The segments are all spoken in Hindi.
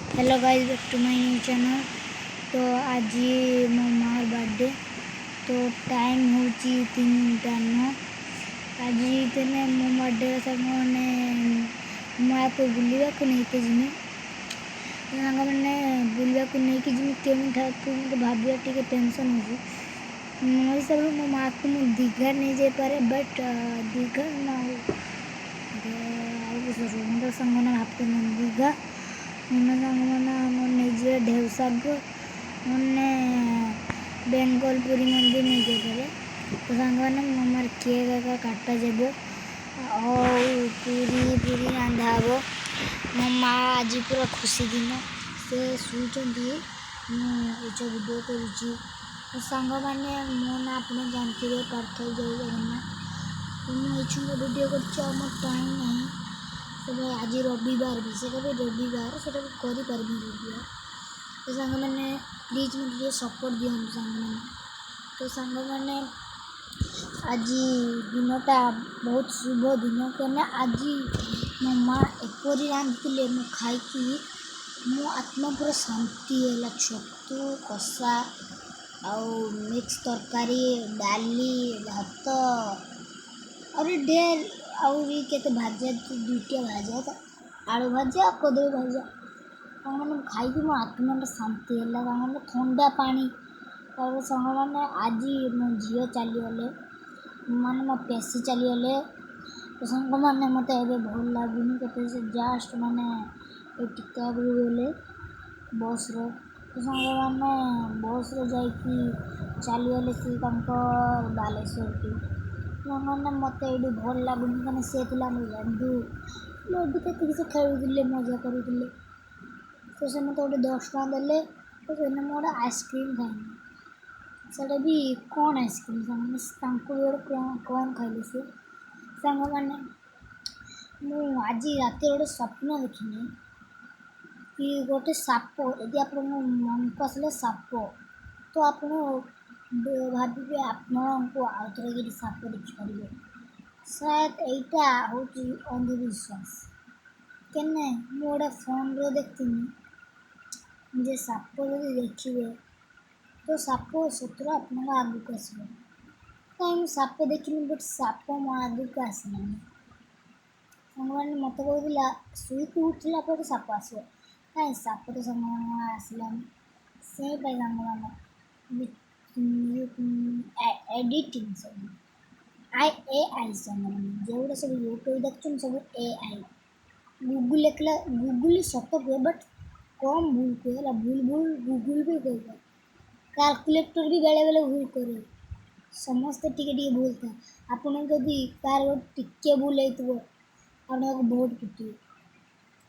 Hello guys, back to my new channel. तो आज मो मार बर्थडे। तो टाइम हूँ 3:09। आज तेने मो बर्थडे सामने माँ को बुलवा को नहीं के जिमी सांग मैंने बुलवा को नहीं कि जिमी केमी ठाकू मत भाविया टी टेंशन हो मो हिसाब मो माँ को मुझे दीघा नहीं जाए पारे बट दीघा ना हो सांग मैंने भापते मन दीघा मन सांग मैंने निजे ढेउसाग मैंने बेंगलपुरी मंदिर नहीं जाए पारे। तो सांग मैंने मार केक एका काटा जाब और पूरी पूरी रांधा हे मो माँ आज पूरा खुशी दिन से शुचंदी मुझे वीडियो करुँची। तो सांग मैंने मो ना आपने जानते हुए पार्थ जय जगन्नाथ। तो मुझे वीडियो कर टाइम नहीं सब आज रविवार भी से रविवार से कर रविवार। तो सांग मैंने प्लीज मुझे सपोर्ट दिखाँ सांग मैंने। तो सांग मैंने आज दिनटा बहुत शुभ दिन कहना आज मो माँ एपरी रांधि मु खाई मो आत्मा पूरा शांति है। छतु कषा आउ मिक्स तरकारी डाली भात और ढेर आउरी केते भाजा दुईटा भाजा आलू भाजा कदली भाजा मैंने खाई मो आत्मा शांति है। मैंने ठंडा पानी और सांग मैंने आज मो झील चलीगले माने मो पेशी चलीगले। तो सांग मैंने मत भल लगुनि के जस्ट मैंने टिका गले बस रे। तो सांग मैंने बस रे जाकि चलीगले सी बालेश्वर की मैंने मत ये भल लगुनि कहीं से लड्डू लड्डू के से खेलुले मजा करुले। तो से मत गोटे 10 टଙ୍କା देले तो से गोटे आइसक्रीम खाई से भी कौन आइसक्रीम सांग कौन खाइले से सांग मैंने आज रात गोटे स्वप्न देखनी कि गोटे साप यदि आप मन को आसले साप तो आप भावे आपको आउ थे साप देखिपारे शायद यहाँ हूँ अंधविश्वास केने गोटे फोन रे देखनी जे साप जब देखिए तो साप सतुरा आपन आगक आसो कहीं साप देखनी बट साप मो आगक आसना सांग मत कहला शुक उठला पर साप आस कहीं साप तो सांग आसलानी से सांग मैंने एडिटिंग सब AI सांग मैंने जो सब यूट्यूब देखते सब AI गूगल एकला गूगल सत कहे बट कम भूल कहे भूल भूल गूगल भी कहे कैलकुलेटर भी बेले बेले भूल करे समस्ते टिके भूल था आपन जदि तार टिके भूल होता बहुत पिटे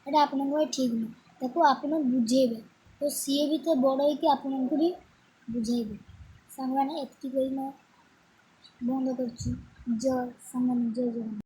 यहाँ आपन ठीक नहीं ताको आपन बुझेबे तो सी भी तो बड़ हो आपन को भी बुझेबे सांग मैंने एतकी मैं बंद कर जय सांग जय जगन्नाथ।